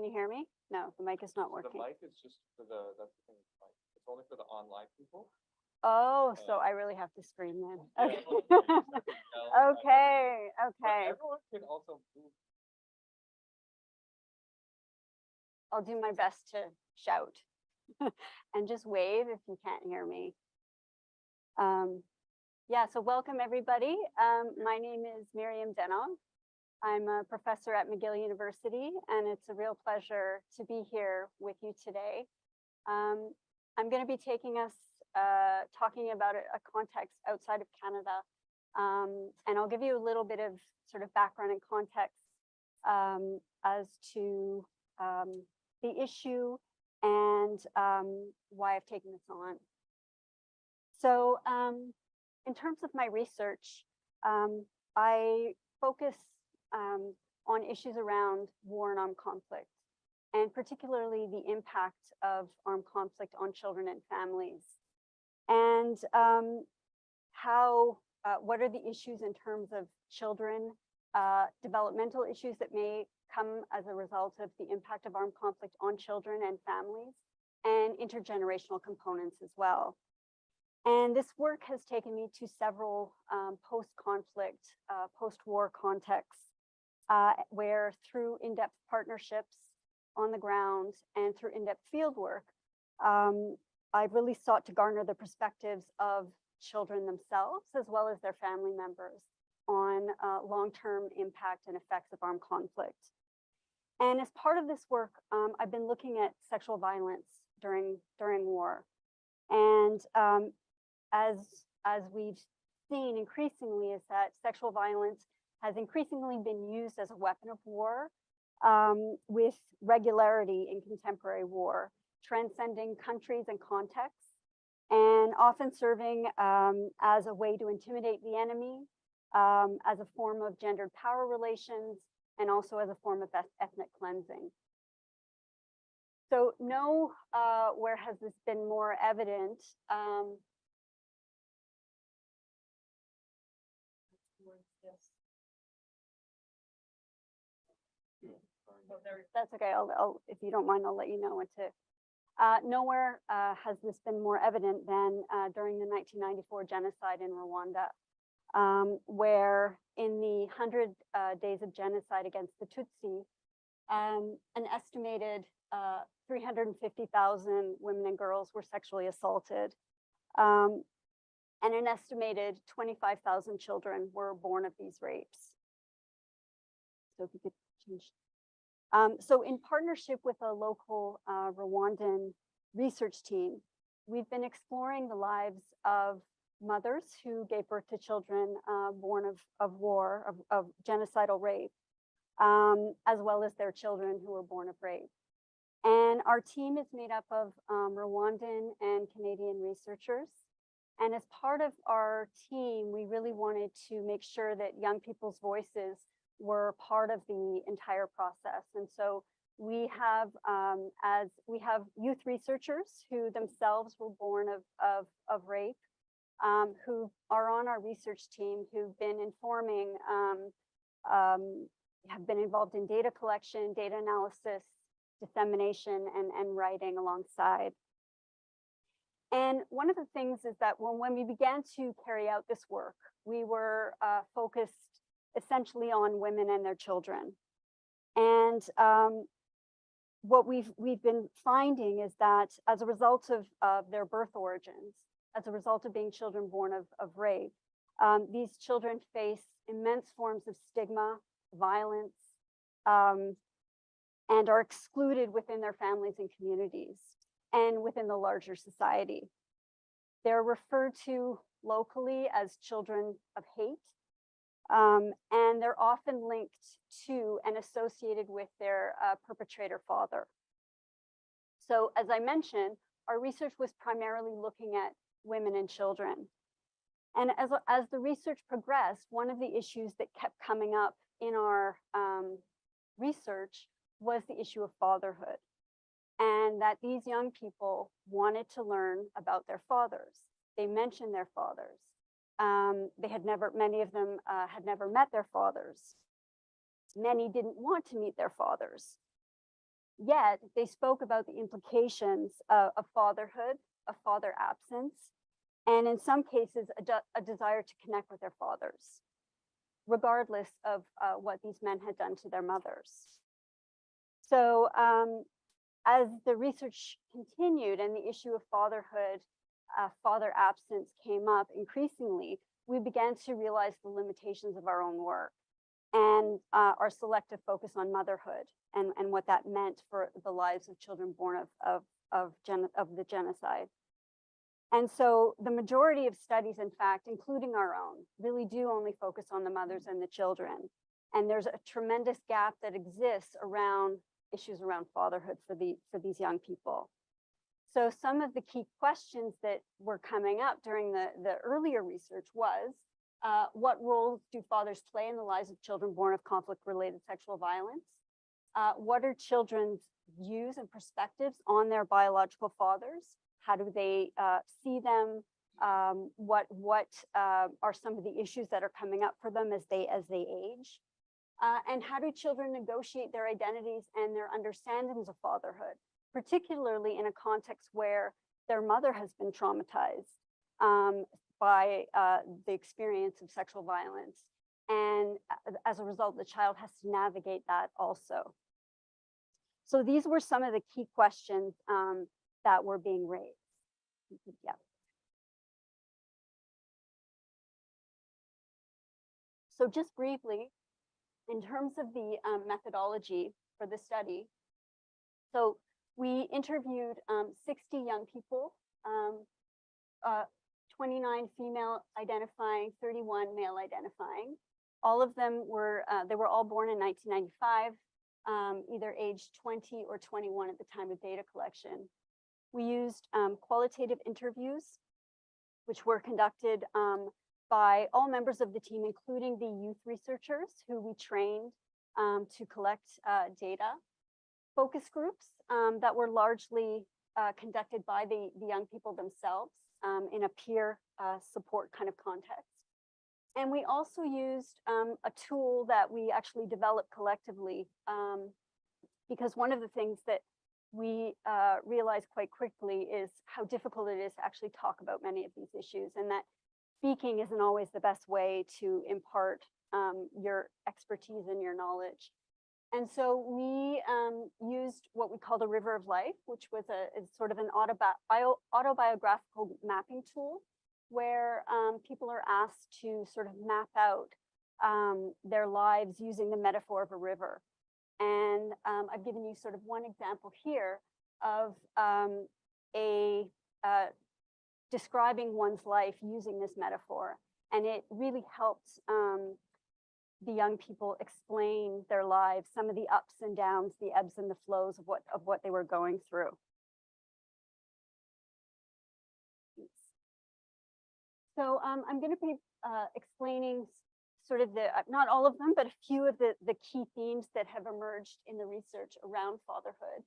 Can you hear me? No, the mic is not The working. mic is just for that's the thing with mic. It's only for the online people. Oh, so I really have to scream then. Yeah, Okay. you just have to yell at Okay, But okay. everyone can also move. I'll do my best to shout and just wave if you can't hear me. Yeah, so welcome everybody. My name is Miriam Denov. I'm a professor at McGill University, and it's a real pleasure to be here with you today. I'm going to be taking us talking about a context outside of Canada, and I'll give you a little bit of sort of background and context as to the issue and why I've taken this on. So in terms of my research, I focus on issues around war and armed conflict, and particularly the impact of armed conflict on children and families, and what are the issues in terms of children, developmental issues that may come as a result of the impact of armed conflict on children and families, and intergenerational components as well. And this work has taken me to several post-conflict, post-war contexts, where through in-depth partnerships on the ground and through in-depth field work, I've really sought to garner the perspectives of children themselves, as well as their family members, on long-term impact and effects of armed conflict. And as part of this work, I've been looking at sexual violence during war. And as we've seen increasingly, is that sexual violence has increasingly been used as a weapon of war with regularity in contemporary war, transcending countries and contexts, and often serving as a way to intimidate the enemy, as a form of gendered power relations, and also as a form of ethnic cleansing. So where has this been more evident? That's okay. I'll, if you don't mind, I'll let you know when to. Nowhere has this been more evident than during the 1994 genocide in Rwanda, where in the 100 days of genocide against the Tutsi, an estimated 350,000 women and girls were sexually assaulted, and an estimated 25,000 children were born of these rapes. So if you could change. So in partnership with a local Rwandan research team, we've been exploring the lives of mothers who gave birth to children born of war, of genocidal rape, as well as their children who were born of rape. And our team is made up of Rwandan and Canadian researchers. And as part of our team, we really wanted to make sure that young people's voices were part of the entire process. And so we have youth researchers who themselves were born of rape, who are on our research team, who've been informing, have been involved in data collection, data analysis, dissemination, and writing alongside. And one of the things is that when we began to carry out this work, we were focused essentially on women and their children. And what we've been finding is that as a result of their birth origins, as a result of being children born of rape, these children face immense forms of stigma, violence, and are excluded within their families and communities and within the larger society. They're referred to locally as children of hate, and they're often linked to and associated with their perpetrator father. So as I mentioned, our research was primarily looking at women and children. And as the research progressed, one of the issues that kept coming up in our research was the issue of fatherhood, and that these young people wanted to learn about their fathers. They mentioned their fathers. Many of them had never met their fathers. Many didn't want to meet their fathers. Yet they spoke about the implications of fatherhood, of father absence, and in some cases, a desire to connect with their fathers, regardless of what these men had done to their mothers. So as the research continued and the issue of fatherhood, father absence came up increasingly, we began to realize the limitations of our own work and our selective focus on motherhood and what that meant for the lives of children born of the genocide. And so the majority of studies, in fact, including our own, really do only focus on the mothers and the children. And there's a tremendous gap that exists around issues around fatherhood for these young people. So some of the key questions that were coming up during the earlier research was, what roles do fathers play in the lives of children born of conflict-related sexual violence? What are children's views and perspectives on their biological fathers? How do they see them? What are some of the issues that are coming up for them as they age? And how do children negotiate their identities and their understandings of fatherhood, particularly in a context where their mother has been traumatized by the experience of sexual violence? And as a result, the child has to navigate that also. So these were some of the key questions that were being raised. Yeah. So just briefly, in terms of the methodology for the study, so we interviewed 60 young people, 29 female identifying, 31 male identifying. All of them were, they were all born in 1995, either age 20 or 21 at the time of data collection. We used qualitative interviews, which were conducted by all members of the team, including the youth researchers who we trained to collect data. Focus groups that were largely conducted by the young people themselves in a peer support kind of context. And we also used a tool that we actually developed collectively, because one of the things that we realized quite quickly is how difficult it is to actually talk about many of these issues, and that speaking isn't always the best way to impart your expertise and your knowledge. And so we used what we call the River of Life, which was a sort of an autobiographical mapping tool, where people are asked to sort of map out their lives using the metaphor of a river. And I've given you sort of one example here of describing one's life using this metaphor. And it really helped the young people explain their lives, some of the ups and downs, the ebbs and the flows of what they were going through. So I'm going to be explaining sort of not all of them, but a few of the key themes that have emerged in the research around fatherhood.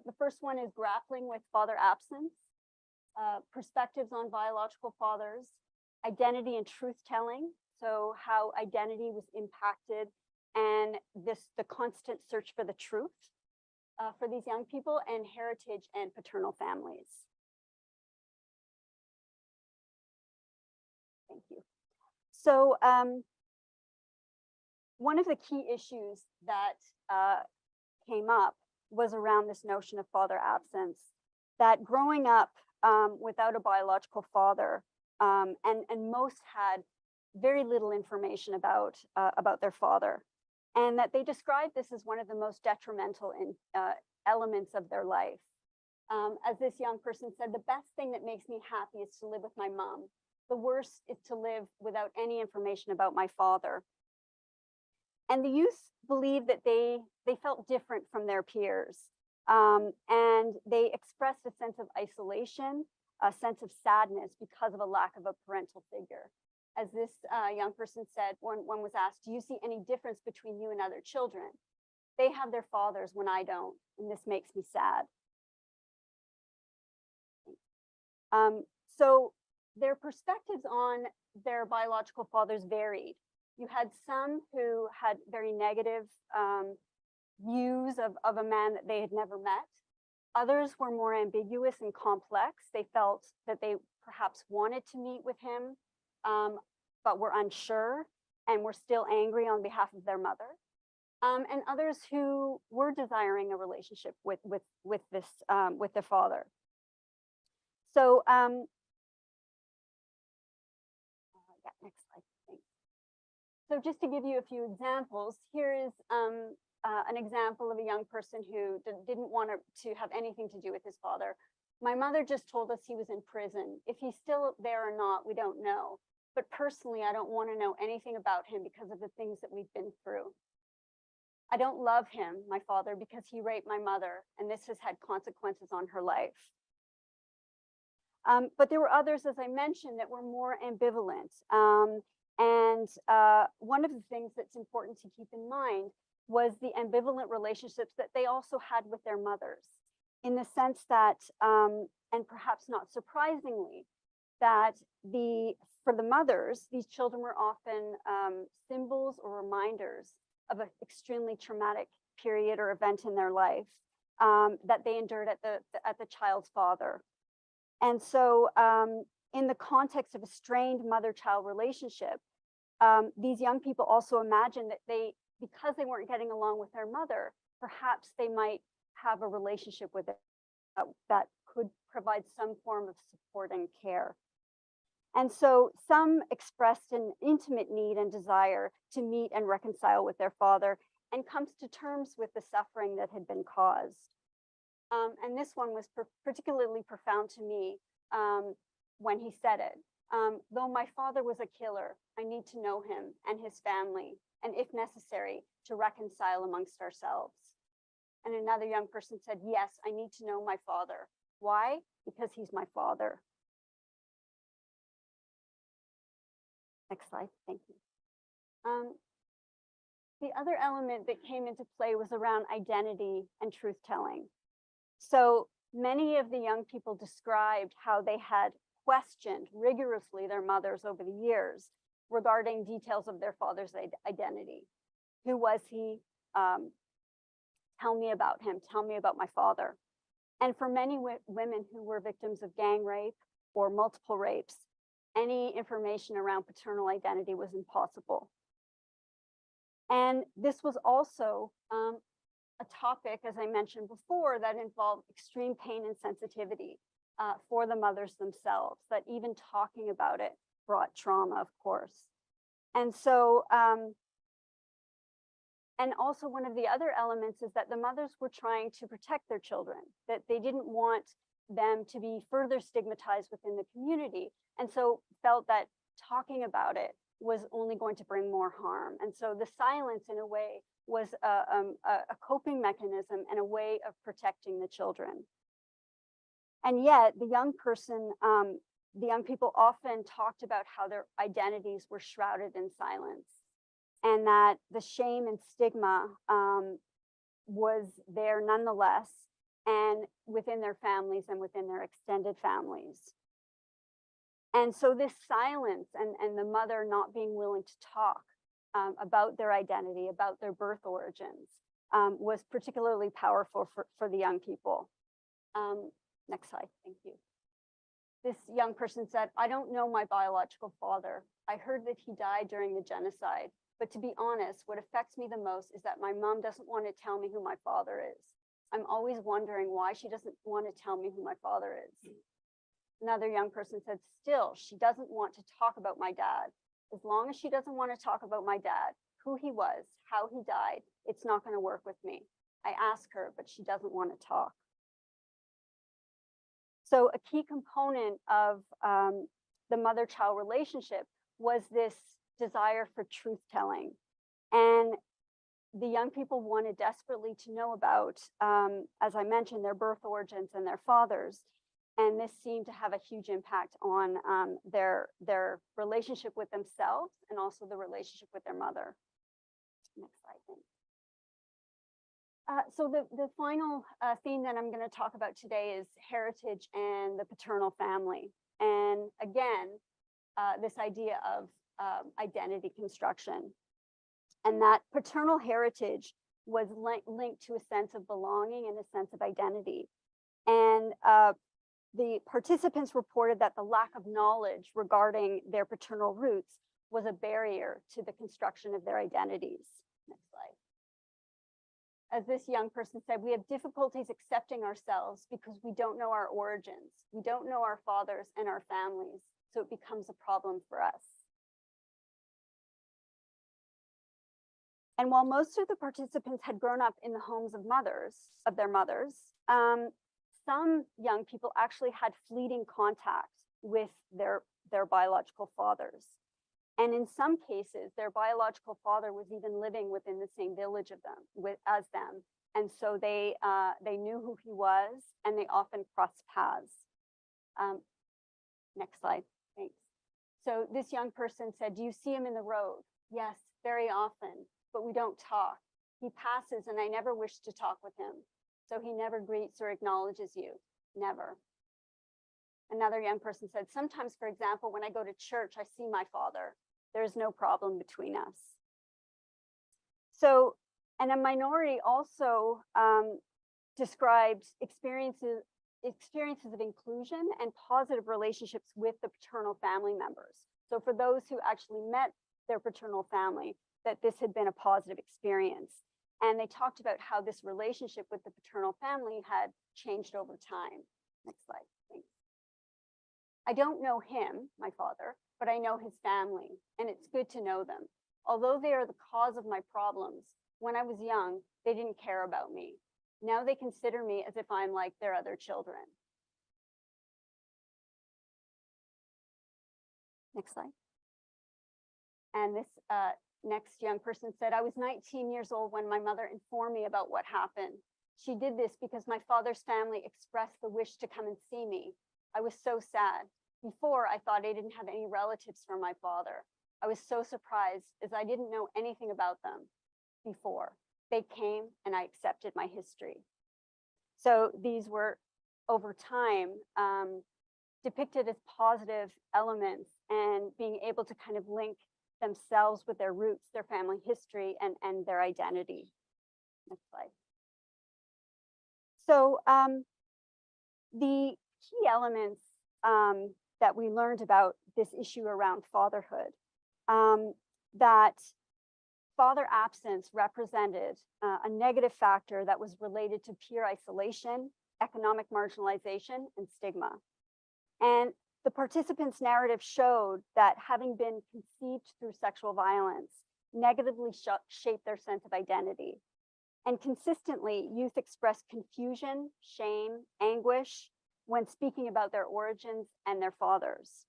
The first one is grappling with father absence, perspectives on biological fathers, identity and truth telling. So how identity was impacted and the constant search for the truth for these young people, and heritage and paternal families. Thank you. So one of the key issues that came up was around this notion of father absence, that growing up without a biological father, and most had very little information about their father, and that they described this as one of the most detrimental elements of their life. As this young person said, the best thing that makes me happy is to live with my mom. The worst is to live without any information about my father. And the youth believed that they felt different from their peers, and they expressed a sense of isolation, a sense of sadness because of a lack of a parental figure. As this young person said, one was asked, do you see any difference between you and other children? They have their fathers when I don't, and this makes me sad. So their perspectives on their biological fathers varied. You had some who had very negative views of a man that they had never met. Others were more ambiguous and complex. They felt that they perhaps wanted to meet with him, but were unsure and were still angry on behalf of their mother. And others who were desiring a relationship with their father. So, yeah, next slide, thanks. So just to give you a few examples, here is an example of a young person who didn't want to have anything to do with his father. My mother just told us he was in prison. If he's still there or not, we don't know. But personally, I don't want to know anything about him because of the things that we've been through. I don't love him, my father, because he raped my mother, and this has had consequences on her life. But there were others, as I mentioned, that were more ambivalent. One of the things that's important to keep in mind was the ambivalent relationships that they also had with their mothers, in the sense that, and perhaps not surprisingly, that for the mothers, these children were often symbols or reminders of an extremely traumatic period or event in their life that they endured at the child's father. And so in the context of a strained mother-child relationship, these young people also imagined that because they weren't getting along with their mother, perhaps they might have a relationship with it that could provide some form of support and care. And so some expressed an intimate need and desire to meet and reconcile with their father and comes to terms with the suffering that had been caused. And this one was particularly profound to me when he said it. Though my father was a killer, I need to know him and his family, and if necessary, to reconcile amongst ourselves. And another young person said, yes, I need to know my father. Why? Because he's my father. Next slide, thank you. The other element that came into play was around identity and truth-telling. So many of the young people described how they had questioned rigorously their mothers over the years regarding details of their father's identity. Who was he? Tell me about him. Tell me about my father. And for many women who were victims of gang rape or multiple rapes, any information around paternal identity was impossible. And this was also a topic, as I mentioned before, that involved extreme pain and sensitivity for the mothers themselves, that even talking about it brought trauma, of course. And so, and also one of the other elements is that the mothers were trying to protect their children, that they didn't want them to be further stigmatized within the community, and so felt that talking about it was only going to bring more harm. And so the silence, in a way, was a coping mechanism and a way of protecting the children. And yet the young people often talked about how their identities were shrouded in silence, and that the shame and stigma was there nonetheless, and within their families and within their extended families. And so this silence and the mother not being willing to talk about their identity, about their birth origins, was particularly powerful for the young people. Next slide, thank you. This young person said, I don't know my biological father. I heard that he died during the genocide, but to be honest, what affects me the most is that my mom doesn't want to tell me who my father is. I'm always wondering why she doesn't want to tell me who my father is. Another young person said, still, she doesn't want to talk about my dad. As long as she doesn't want to talk about my dad, who he was, how he died, it's not going to work with me. I ask her, but she doesn't want to talk. So a key component of the mother-child relationship was this desire for truth-telling. And the young people wanted desperately to know about, as I mentioned, their birth origins and their fathers. And this seemed to have a huge impact on their relationship with themselves and also the relationship with their mother. Next slide, thanks. So the final theme that I'm going to talk about today is heritage and the paternal family. And again, this idea of identity construction. And that paternal heritage was linked to a sense of belonging and a sense of identity. And the participants reported that the lack of knowledge regarding their paternal roots was a barrier to the construction of their identities. Next slide. As this young person said, we have difficulties accepting ourselves because we don't know our origins. We don't know our fathers and our families, so it becomes a problem for us. And while most of the participants had grown up in the homes of their mothers, some young people actually had fleeting contact with their biological fathers. And in some cases, their biological father was even living within the same village as them. And so they knew who he was, and they often crossed paths. Next slide, thanks. So this young person said, do you see him in the road? Yes, very often, but we don't talk. He passes and I never wish to talk with him. So he never greets or acknowledges you, never. Another young person said, sometimes, for example, when I go to church, I see my father. There's no problem between us. So, and a minority also described experiences of inclusion and positive relationships with the paternal family members. So for those who actually met their paternal family, that this had been a positive experience. And they talked about how this relationship with the paternal family had changed over time. Next slide, thanks. I don't know him, my father, but I know his family, and it's good to know them. Although they are the cause of my problems, when I was young, they didn't care about me. Now they consider me as if I'm like their other children. Next slide. And this next young person said, I was 19 years old when my mother informed me about what happened. She did this because my father's family expressed the wish to come and see me. I was so sad. Before, I thought I didn't have any relatives from my father. I was so surprised as I didn't know anything about them before. They came and I accepted my history. So these were, over time, depicted as positive elements and being able to kind of link themselves with their roots, their family history, and their identity. Next slide. So the key elements that we learned about this issue around fatherhood, that father absence represented a negative factor that was related to peer isolation, economic marginalization, and stigma. And the participants' narrative showed that having been conceived through sexual violence negatively shaped their sense of identity. And consistently, youth expressed confusion, shame, anguish when speaking about their origins and their fathers.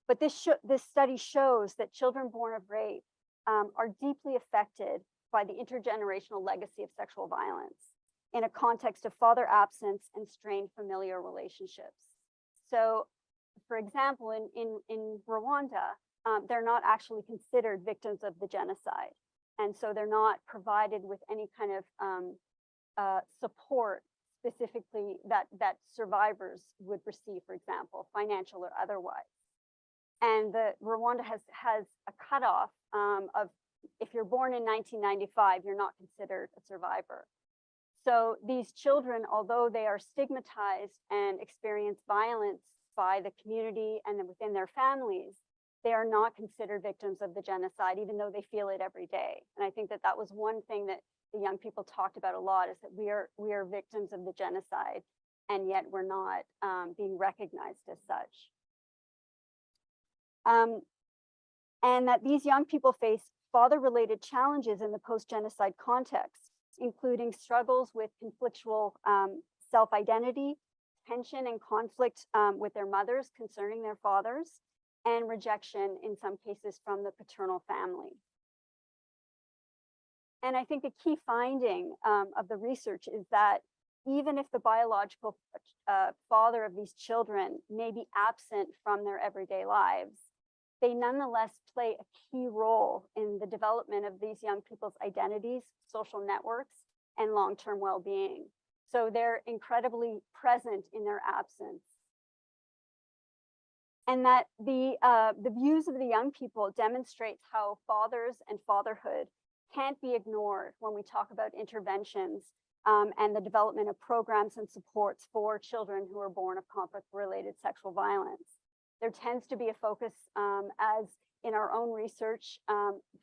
But this study shows that children born of rape are deeply affected by the intergenerational legacy of sexual violence in a context of father absence and strained familiar relationships. So, for example, in Rwanda, they're not actually considered victims of the genocide. And so they're not provided with any kind of support specifically that survivors would receive, for example, financial or otherwise. And Rwanda has a cutoff of, if you're born in 1995, you're not considered a survivor. So these children, although they are stigmatized and experience violence by the community and within their families, they are not considered victims of the genocide, even though they feel it every day. And I think that that was one thing that the young people talked about a lot, is that we are victims of the genocide, and yet we're not being recognized as such. And that these young people face father-related challenges in the post-genocide context, including struggles with conflictual self-identity, tension and conflict with their mothers concerning their fathers, and rejection in some cases from the paternal family. And I think a key finding of the research is that even if the biological father of these children may be absent from their everyday lives, they nonetheless play a key role in the development of these young people's identities, social networks, and long-term well-being. So they're incredibly present in their absence. And that the views of the young people demonstrates how fathers and fatherhood can't be ignored when we talk about interventions and the development of programs and supports for children who are born of conflict-related sexual violence. There tends to be a focus, as in our own research,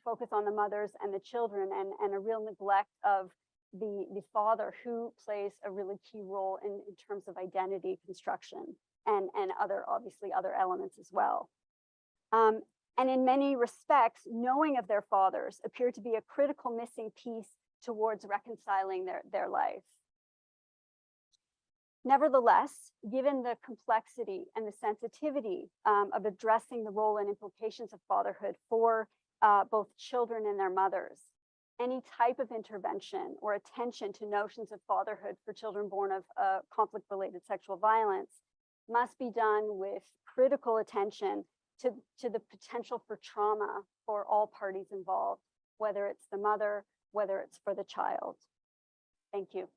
focus on the mothers and the children, and a real neglect of the father, who plays a really key role in terms of identity construction and other, obviously, other elements as well. And in many respects, knowing of their fathers appear to be a critical missing piece towards reconciling their life. Nevertheless, given the complexity and the sensitivity of addressing the role and implications of fatherhood for both children and their mothers, any type of intervention or attention to notions of fatherhood for children born of conflict-related sexual violence must be done with critical attention to the potential for trauma for all parties involved, whether it's the mother, whether it's for the child. Thank you.